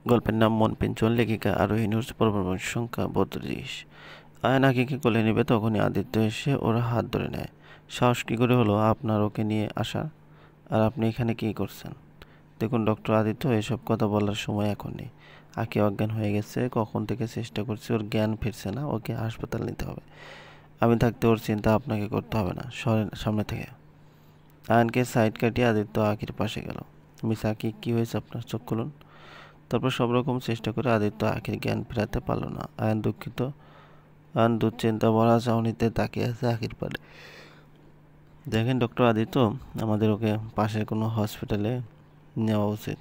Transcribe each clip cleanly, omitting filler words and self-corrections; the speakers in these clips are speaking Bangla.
গল্পের নাম মন পিঞ্চন, লেখিকা আরোহী নূর, পর্ব সংখ্যা 32। আয়ান আকিকে কোলে নেবে তখনই আদিত্য এসে ওর হাত ধরে নেয়। সাহস কী করে হলো আপনার ওকে নিয়ে আসা? আর আপনি এখানে কী করছেন? দেখুন ডক্টর আদিত্য, এসব কথা বলার সময় এখন নেই। আঁকি অজ্ঞান হয়ে গেছে, কখন থেকে চেষ্টা করছি, ওর জ্ঞান ফিরছে না, ওকে হাসপাতাল নিতে হবে। আমি থাকতে ওর চিন্তা আপনাকে করতে হবে না, সরেন সামনে থেকে। আয়নকে সাইড কাটিয়ে আদিত্য আঁকির পাশে গেল। মিস আঁকি, কী হয়েছে আপনার? চোখ খুলুন। তারপর সব রকম চেষ্টা করে আদিত্য আঁখির জ্ঞান ফেরাতে পারল না। আয়ন দুঃখিত। আয়ন দুশ্চিন্তা ভরা চাউনিতে তাকিয়ে আছে আঁখির পানে। দেখেন ডক্টর আদিত্য, আমাদের ওকে পাশের কোনো হসপিটালে নেওয়া উচিত।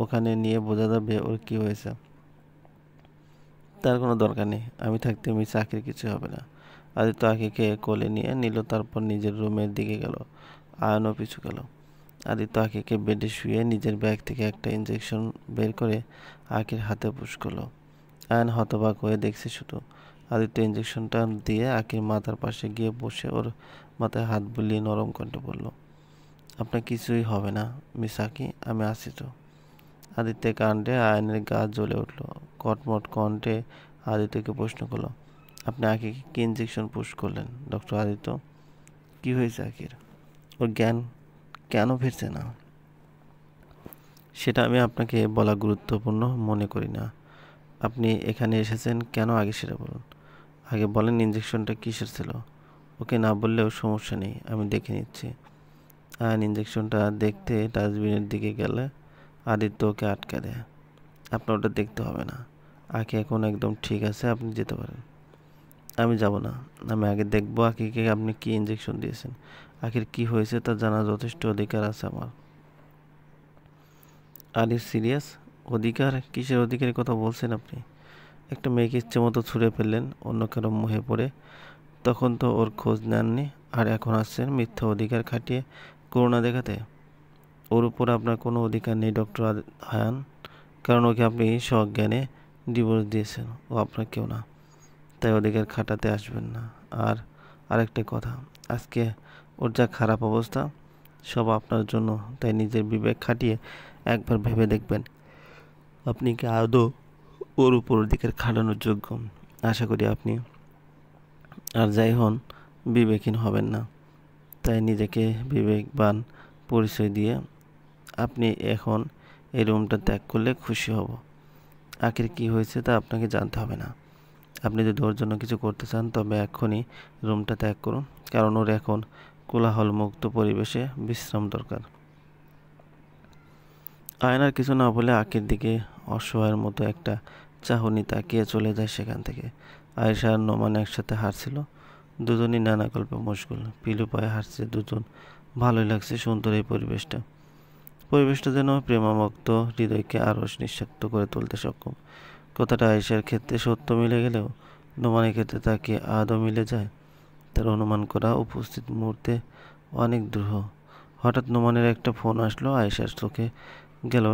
ওখানে নিয়ে বোঝা যাবে ওর কী হয়েছে। তার কোনো দরকার নেই, আমি থাকতে মিস আঁখির কিছু হবে না। আদিত্য আঁখিকে কোলে নিয়ে নিল, তারপর নিজের রুমের দিকে গেল। আয়নও পিছু গেল। আদিত্য আঁখিকে বেডে শুয়ে নিজের ব্যাগ থেকে একটা ইঞ্জেকশন বের করে আঁখির হাতে পুশ করলো। আয়ন হতবাক হয়ে দেখছে শুধু। আদিত্য ইঞ্জেকশনটা দিয়ে আঁখির মাথার পাশে গিয়ে বসে ওর মাথায় হাত বুলিয়ে নরম কণ্ঠে বলল, আপনার কিছুই হবে না মিস আঁকি, আমি আছি তো। আদিত্যের কাণ্ডে আয়নের গা জ্বলে উঠল। কটমট কণ্ঠে আদিত্যকে প্রশ্ন করলো, আপনি আঁখিকে কি ইঞ্জেকশন পুশ করলেন? ডক্টর আদিত্য, কি হয়েছে আঁখির? ওর জ্ঞান কেন ফিরছে না? সেটা আমি আপনাকে বলা গুরুত্বপূর্ণ মনে করি না। আপনি এখানে এসেছেন কেন আগে সেটা বলুন। আগে বলেন ইঞ্জেকশনটা কিসের ছিল? ওকে না বললেও সমস্যা নেই, আমি দেখে নিচ্ছি। আয়ন ইঞ্জেকশনটা দেখতে ডাস্টবিনের দিকে গেলে আদিত্য ওকে আটকে দেয়। আপনার ওটা দেখতে হবে না, আঁকি এখন একদম ঠিক আছে, আপনি যেতে পারেন। আমি যাব না, আমি আগে দেখবো আঁকিকে আপনি কি ইঞ্জেকশন দিয়েছেন। আঁকির কি হয়েছে তা জানার যথেষ্ট অধিকার আছে আমার। Are you serious? অধিকার? কিসের অধিকারের কথা বলছেন আপনি? একটা মেয়েকে ইচ্ছে মতো ছুঁড়ে ফেললেন অন্য কারো মুখে পড়ে, তখন তো ওর খোঁজ নেননি, আর এখন আসছেন মিথ্যা অধিকার খাটিয়ে করুণা দেখাতে। ওর উপর আপনার কোনো অধিকার নেই ডক্টর আয়ান, কারণ ওকে আপনি সজ্ঞানে ডিভোর্স দিয়েছেন, ও আপনার কেউ না, তাই অধিকার খাটাতে আসবেন না। আর আরেকটা কথা, আজকে ওর যা খারাপ অবস্থা সব আপনার জন্য, তাই নিজের বিবেক খাটিয়ে একবার ভেবে দেখবেন আপনি কি আদৌ ওর উপর অধিকার খাটানোর যোগ্য। আশা করি আপনি আর যাই হন বিবেকহীন হবেন না। তাই নিজেকে বিবেকবান পরিচয় দিয়ে আপনি এখন এই রুমটা ত্যাগ করলে খুশি হব। আখির কি হয়েছে তা আপনাকে জানতে হবে না। আপনি যদি ওর জন্য কিছু করতে চান তবে এখনই রুমটা ত্যাগ করুন, কারণ ওর এখন কোলাহল মুক্ত পরিবেশে বিশ্রাম দরকার। আয়নার কিছু না বলে আখির দিকে অসহায়ের মতো একটা চাহনি তাকিয়ে চলে যায় সেখান থেকে। আয়েশা আর নোমান একসাথে হাঁটছিল। দুজনই নানা গল্পে মশগুল। পিলু পায়ে হাঁটছে দুজন। ভালোই লাগছে সুন্দর এই পরিবেশটা। পরিবেশটা যেন প্রেমামুক্ত হৃদয়কে আরও নিঃশব্দ করে তুলতে সক্ষম। কথাটা আয়েশার ক্ষেত্রে সত্য মিলে গেলেও নোমানের ক্ষেত্রে তাকে আদৌ মিলে যায়? তার অনুমান করা উপস্থিত মুহূর্তে অনেক দ্রুহ। হঠাৎ নোমানের একটা ফোন আসলো। আয়েশার চোখে গেল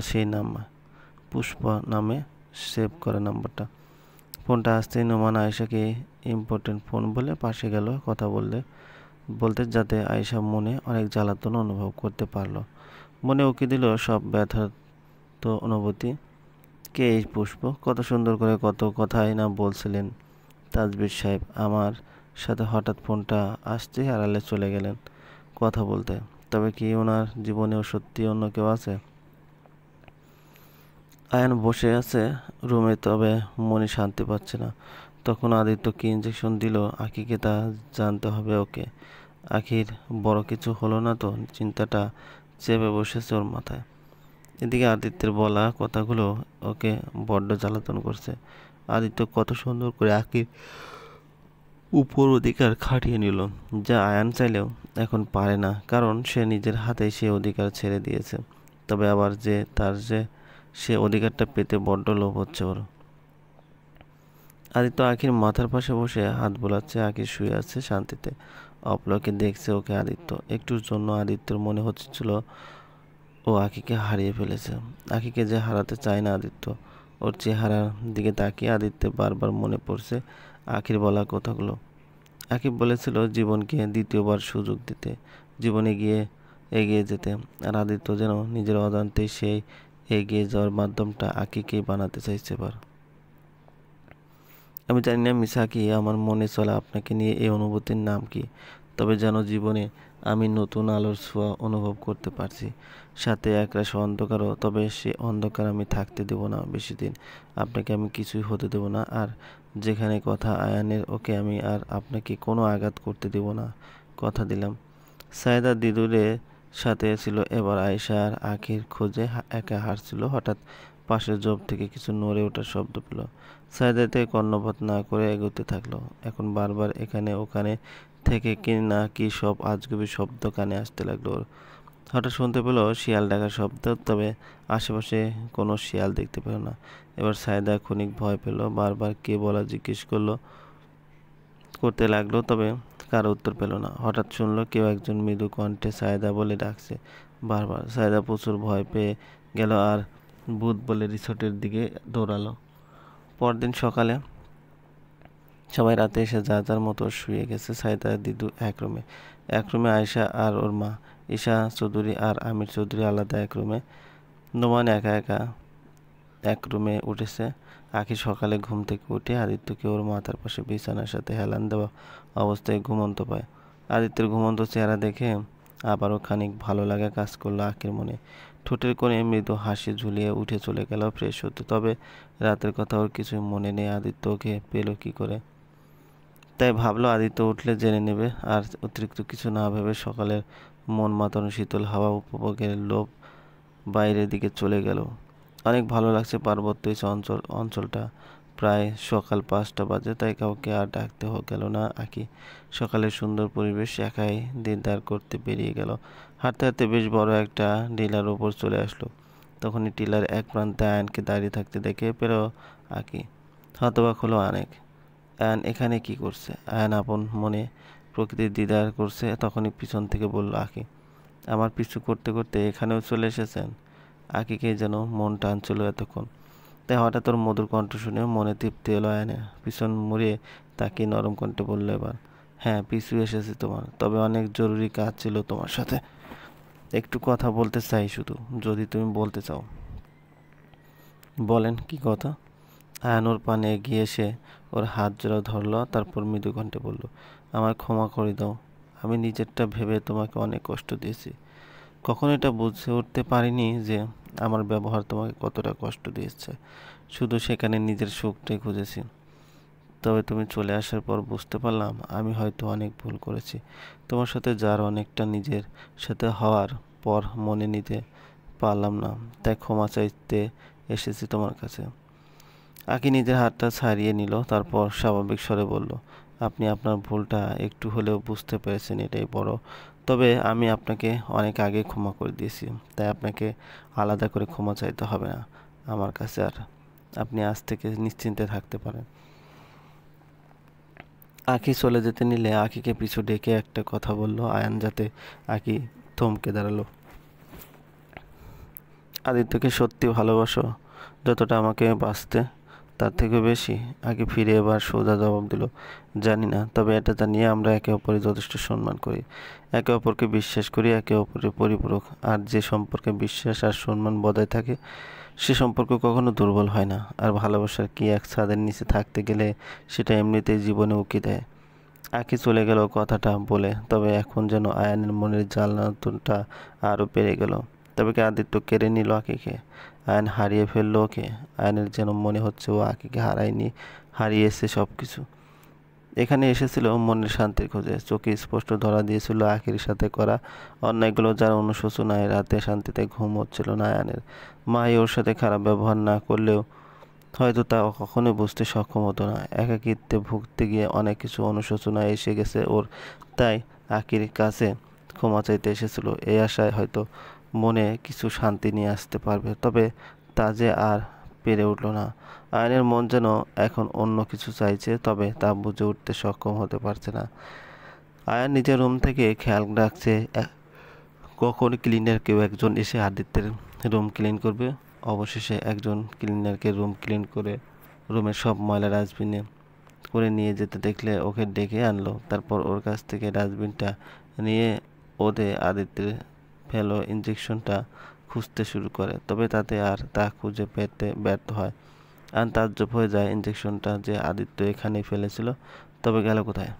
সেই নাম, পুষ্পা নামে সেভ করা নাম্বারটা। ফোনটা আসতেই নোমান আয়েশাকে ইম্পর্টেন্ট ফোন বলে পাশে গেল কথা বলতে, যাতে আয়েশা মনে অনেক জ্বালাতন অনুভব করতে পারলো। মনে উকি দিল সব ব্যথার্ত অনুভূতি। কে এই পুষ্প? কত সুন্দর করে কত কথাই না বলছিলেন তাজবীর সাহেব আমার সাথে, হঠাৎ ফোনটা আসতেই আড়ালে চলে গেলেন কথা বলতে। তবে কি ওনার জীবনেও সত্যি অন্য কেউ আছে? আয়ান বসে আছে রুমে, তবে মনে শান্তি পাচ্ছে না। তখন আদিত্য কি ইঞ্জেকশন দিল আখিকে তা জানতে হবে ওকে। আখির বড় কিছু হলো না তো? চিন্তাটা চেপে বসেছে ওর মাথায়। এদিকে আদিত্যের বলা কথাগুলো ওকে বড্ড জ্বালাতন করছে। আদিত্য কত সুন্দর করে আখির উপর অধিকার খাটিয়ে নিল, যা আয়ান চাইলেও এখন পারে না, কারণ সে নিজের হাতেই সে অধিকার ছেড়ে দিয়েছে। তবে আবার সে অধিকারটা পেতে বড্ড লোভ হচ্ছে ওর। আদিত্য আখির মাথার পাশে বসে হাত বোলাচ্ছে। আখি শুয়ে আছে শান্তিতে, অপলকে দেখছে ওকে আদিত্য। একটুর জন্য আদিত্যর মনে হচ্ছিল ও আখিকে হারিয়ে ফেলেছে। আখিকে যে হারাতে চায় না আদিত্য। ওর চেহারার দিকে তাকিয়ে আদিত্যের বারবার মনে পড়ছে আখির বলা কথাগুলো। আকি বলেছিল জীবনকে দ্বিতীয়বার সুযোগ দিতে, জীবনে এগিয়ে যেতে। আর আদিত্য যেন নিজের অজান্তেই সেই এগিয়ে যাওয়ার মাধ্যমটা আকিকেই বানাতে চাইছে এবার। আমি জানি না মিসাকি, আমার মনে চলা আপনাকে নিয়ে এই অনুভূতির নাম কি, তবে যেন জীবনে আমি নতুন আলোর ছোঁয়া অনুভব করতে পারছি, সাথে একরাশ অন্ধকারও। তবে সে অন্ধকার আমি থাকতে দেব না বেশি দিন। আপনাকে আমি কিছুই হতে দেব না। আর যেখানে কথা আয়ানের, ওকে আমি আর আপনাকে কোনো আঘাত করতে দেব না, কথা দিলাম। সায়েদা দিদুরের সাথে ছিল এবার। আয়েশা আর আখির খোঁজে একা হাঁটছিল। হঠাৎ পাশের ঝোপ থেকে কিছু নড়ে ওঠার শব্দ পেল। সায়েদাতে কর্ণপাত না করে এগোতে থাকলো। এখন বারবার এখানে ওখানে থেকে কি না কি সব আজগুবি শব্দ কানে আসতে লাগলো ওর। হঠাৎ শুনতে পেল শিয়াল ডাকার শব্দ, তবে আশেপাশে কোনো শিয়াল দেখতে পেল না। এবার সায়েদা ক্ষণিক ভয় পেল, বারবার কে বলা জিজ্ঞেস করতে লাগলো, তবে কারো উত্তর পেল না। হঠাৎ শুনলো কেউ একজন মৃদু কণ্ঠে সায়েদা বলে ডাকছে বারবার। সায়েদা প্রচুর ভয় পেয়ে গেল আর ভূত বলে রিসোর্টের দিকে দৌড়ালো। পরদিন সকালে সবাই রাতে এসে যার যার মতো শুয়ে গেছে। সায়েদা দিদু এক রুমে আয়েশা আর ওর মা ঈশা চৌধুরী আর আমির চৌধুরী আলাদা এক রুমে। নোমান একা একা এক রুমে উঠেছে। আখি সকালে ঘুম থেকে উঠে আদিত্যকে ওর মাথার পাশে বিছানার সাথে হেলান দেওয়া অবস্থায় ঘুমন্ত পায়। আদিত্যের ঘুমন্ত চেহারা দেখে আবারও খানিক ভালো লাগা কাজ করলো আখির মনে। ঠোঁটের কোণে মৃদু হাসি ঝুলিয়ে উঠে চলে গেল ফ্রেশ হতে। তবে রাতের কথা ওর কিছুই মনে নেই। আদিত্য ওকে পেল কি করে, তাই ভাবলো আদিত্য উঠলে জেনে নেবে। আর অতিরিক্ত কিছু না ভেবে সকালের মন মাতানো শীতল হাওয়া উপভোগের লোভ বাইরের দিকে চলে গেল। অনেক ভালো লাগছে পার্বত্য এই অঞ্চলটা। প্রায় সকাল 5টা বাজে, তাই কাউকে আর ডাকতে গেল না আঁকি। সকালের সুন্দর পরিবেশ একাই দিনদার করতে বেরিয়ে গেল। হাঁটতে হাঁটতে বেশ বড় একটা টিলার ওপর চলে আসলো। তখনই টিলার এক প্রান্তে আয়নকে দাঁড়িয়ে থাকতে দেখে পেল আঁকি। হতবাক হলো অনেক। আয়ান এখানে কি করছে? আয়ান আপন মনে প্রকৃতির দিদার করছে। তখনই পিছন থেকে বলল আঁকি, আমার পিছু করতে করতে এখানেও চলে এসেছেন? আঁকিকে যেন মন টানছিল এতক্ষণ। তাই হঠাৎ ওর মধুর কণ্ঠ শুনে মনে তৃপ্তি এলো আয়নের। পিছন মুড়িয়ে তাকে নরম কণ্ঠে বলল এবার, হ্যাঁ পিছু এসেছি তোমার, তবে অনেক জরুরি কাজ ছিল তোমার সাথে। একটু কথা বলতে চাই শুধু, যদি তুমি বলতে চাও। বলেন, কি কথা? আয়ান ওর পানে এগিয়ে এসে ওর হাত জোড়া ধরলো, তারপর মৃদু কণ্ঠে বলল, আমায় ক্ষমা করে দাও। আমি নিজেরটা ভেবে তোমাকে অনেক কষ্ট দিয়েছি। কখনো এটা বুঝে উঠতে পারিনি যে আমার ব্যবহার তোমাকে কতটা কষ্ট দিয়েছে। শুধু সেখানে নিজের সুখটাই খুঁজেছি। তবে তুমি চলে আসার পর বুঝতে পারলাম আমি হয়তো অনেক ভুল করেছি। তোমার সাথে যার অনেকটা নিজের সাথে হওয়ার পর মনে নিতে পারলাম না, তাই ক্ষমা চাইতে এসেছি তোমার কাছে। আকি নিজের হাতটা ছাড়িয়ে নিল, তারপর স্বাভাবিক স্বরে বলল, আপনি আপনার ভুলটা একটু হলেও বুঝতে পেরেছেন, এটাই বড়। তবে আমি আপনাকে অনেক আগে ক্ষমা করে দিয়েছি, তাই আপনাকে আলাদা করে ক্ষমা চাইতে হবে না আমার কাছে। আর আপনি আজ থেকে নিশ্চিন্তে থাকতে পারেন। আঁখি চলে যেতে নিলে আঁখিকে পিছু ডেকে একটা কথা বলল আয়ান, যাতে আঁখি থমকে দাঁড়ালো। আদিত্যকে সত্যি ভালোবাসো যতটা আমাকে বাঁচতে, তার থেকে বেশি? আগে ফিরে এবার সোজা জবাব দিল, জানি না, তবে এটা জানিয়ে আমরা একে অপরের যথেষ্ট সম্মান করি, একে অপরকে বিশ্বাস করি, একে অপরের পরিপূরক। আর যে সম্পর্কে বিশ্বাস আর সম্মান বজায় থাকে সে সম্পর্ক কখনো দুর্বল হয় না। আর ভালোবাসার কি এক ছাদের নিচে থাকতে গেলে সেটা এমনিতেই জীবনে উকি দেয়। আঁকি চলে গেল কথাটা বলে, তবে এখন যেন আয়ানের মনের জ্বালাতনটা আরও বেড়ে গেল। তবে কি আদিত্য কেড়ে নিল আঁকিকে? আয়ান হারিয়ে ফেললো ওকে? আয়ানের যেন মনে হচ্ছে ও আঁকিকে হারায়নি, হারিয়েছে সব কিছু। এখানে এসেছিল মনের শান্তির খোঁজে। চোখে স্পষ্ট ধরা দিয়েছিল আখির সাথে করা অন্যায়গুলো, যার অনুশোচনায় রাতে শান্তিতে ঘুম হচ্ছিল না আয়ানের। মাই ওর সাথে খারাপ ব্যবহার না করলেও হয়তো তা কখনোই বুঝতে সক্ষম হতো না। একাকিত্বে ভুগতে গিয়ে অনেক কিছু অনুশোচনা এসে গেছে ওর, তাই আকির কাছে ক্ষমা চাইতে এসেছিল এই আশায় হয়তো মনে কিছু শান্তি নিয়ে আসতে পারবে। তবে তা যে আর পেরে উঠল না। আয়নের মন যেন এখন অন্য কিছু চাইছে, তবে তা বুঝে উঠতে সক্ষম হতে পারছে না। আয়ান নিজের রুম থেকে খেয়াল রাখছে কখন ক্লিনার কেউ একজন এসে আদিত্যের রুম ক্লিন করবে। অবশেষে একজন ক্লিনারকে রুম ক্লিন করে রুমের সব ময়লা ডাস্টবিনে করে নিয়ে যেতে দেখলে ওকে ডেকে আনলো। তারপর ওর কাছ থেকে ডাস্টবিনটা নিয়ে ওদের আদিত্যের ফেলো ইঞ্জেকশনটা খুঁজতে শুরু করে, তবে তাতে আর তা খুঁজে পেতে ব্যর্থ হয়। আর তাজ্জব হয়ে যায়, ইঞ্জেকশনটা যে আদিত্য এখানেই ফেলেছিল, তবে গেল কোথায়?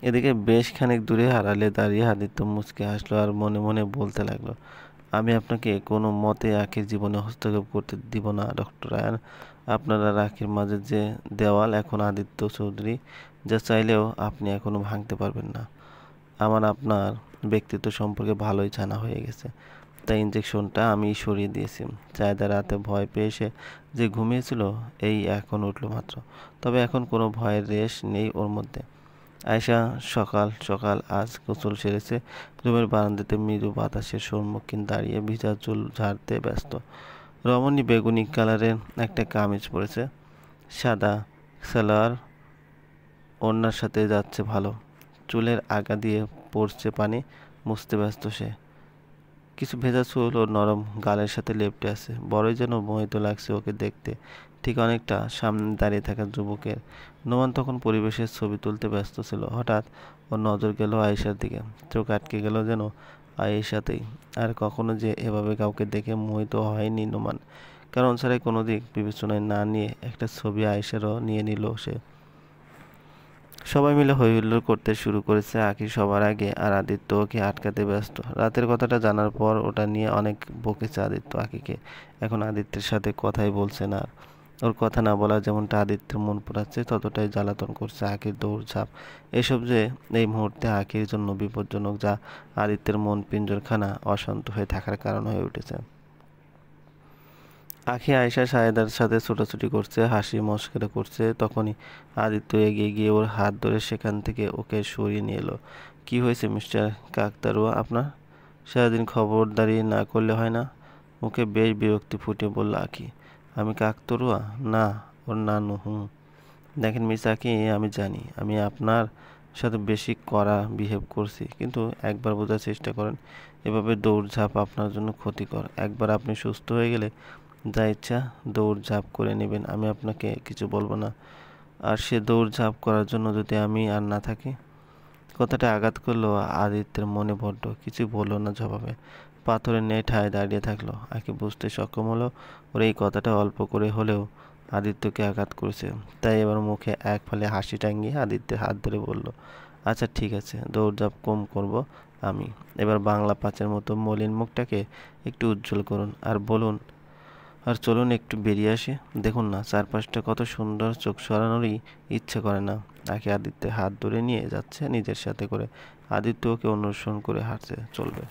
এদিকে বেশ খানিক দূরে আড়ালে দাঁড়িয়ে আদিত্য মুচকে হাসলো আর মনে মনে বলতে লাগলো, আমি আপনাকে কোনো মতে আখির জীবনে হস্তক্ষেপ করতে দিব না ডক্টর আয়ান। আপনার আর আখির মাঝে যে দেওয়াল, এখন আদিত্য চৌধুরী যা চাইলেও আপনি এখনো ভাঙতে পারবেন না। আমার আপনার ব্যক্তিত্ব সম্পর্কে ভালোই জানা হয়ে গেছে, তাই ইঞ্জেকশনটা আমি সরিয়ে দিয়েছি। চায়েদা রাতে ভয় পেয়ে সে যে ঘুমিয়েছিল, এই এখন উঠলো মাত্র, তবে এখন কোনো ভয়ের রেশ নেই ওর মধ্যে। আয়েশা সকাল সকাল আজ গোসল সেরেছে, রুমের বারান্দাতে মৃদু বাতাসের সম্মুখীন দাঁড়িয়ে ভিজা চুল ঝাড়তে ব্যস্ত। রমণী বেগুনি কালারের একটা কামিজ পরেছে, সাদা সালোয়ার ওড়নার সাথে যাচ্ছে ভালো। চুলের আগা দিয়ে পড়ছে পানি, মুছতে ব্যস্ত সে। কিছু ভেজা চুল ও নরম গালের সাথে লেপ্টে আছে, বড়ই যেন মোহিত লাগছে ওকে দেখতে, ঠিক অনেকটা সামনে দাঁড়িয়ে থাকা যুবকের। নোমান তখন পরিবেশের ছবি তুলতে ব্যস্ত ছিল। হঠাৎ ওর নজর গেল আয়েশার দিকে, চোখ আটকে গেল যেন আয়েশাতেই। আর কখনো যে এভাবে কাউকে দেখে মোহিত হয়নি নোমান, কারণ ছাড়াই কোনো দিক বিবেচনায় না নিয়ে একটা ছবি আয়েশারও নিয়ে নিল সে। সবাই মিলে হইহুল্লোড় করতে শুরু করেছে, আঁখি সবার আগে, আর আদিত্য ওকে আটকাতে ব্যস্ত। রাতের কথাটা জানার পর ওটা নিয়ে অনেক বকেছে আদিত্য আঁখিকে। এখন আদিত্যের সাথে কথাই বলছে না আর। ওর কথা না বলা যেমনটা আদিত্যের মন পোড়াচ্ছে, ততটাই জ্বালাতন করছে আঁখির দৌড়ঝাঁপ। এসব যে এই মুহূর্তে আঁখির জন্য বিপজ্জনক, যা আদিত্যের মন পিঞ্জরখানা অশান্ত হয়ে থাকার কারণ হয়ে উঠেছে। আঁখি আয়েশা সায়েদার সাথে ছোটাছুটি করছে, হাসি মশকরা করছে, তখনই আদিত্য এগিয়ে গিয়ে ওর হাত ধরে সেখান থেকে ওকে সরিয়ে নিয়ে এলো। কি হয়েছে মিস্টার কাকতারুয়া আপনার? সারাদিন খবরদারি না করলে হয় না? মুখে বেশ বিরক্তি ফুটে বলল আঁখি। আমি কাকতারুয়া না, ওর নানু। দেখেন মিস আঁখি, আমি জানি আমি আপনার সাথে বেশি কড়া বিহেভ করছি, কিন্তু একবার বোঝার চেষ্টা করেন, এভাবে দৌড়ঝাঁপ আপনার জন্য ক্ষতিকর। একবার আপনি সুস্থ হয়ে গেলে যা ইচ্ছা দৌড়ঝাঁপ করে নেবেন, আমি আপনাকে কিছু বলবো না। আর সে দৌড়ঝাঁপ করার জন্য যদি আমি আর না থাকি? কথাটা আঘাত করলো আদিত্যের মনে, বড্ড কিছু বললো না জবাবে। পাথরের ন্যায় ঠায় দাঁড়িয়ে থাকলো। আঁখি বুঝতে সক্ষম হলো ওর এই কথাটা অল্প করে হলেও আদিত্যকে আঘাত করেছে, তাই এবার মুখে এক ফালে হাসি টাঙ্গিয়ে আদিত্যের হাত ধরে বলল, আচ্ছা ঠিক আছে, দৌড়ঝাঁপ কম করব আমি। এবার বাংলা পাঁচের মতো মলিন মুখটাকে একটু উজ্জ্বল করুন আর বলুন, আর চলুন একটু বেরিয়ে আসি। দেখুন না চারপাশটা কত সুন্দর, চোখ সরানোরই ইচ্ছে করে না। আঁখি আদিত্যের হাত ধরে নিয়ে যাচ্ছে নিজের সাথে করে। আদিত্য ওকে অনুসরণ করে হাঁটছে চলবে।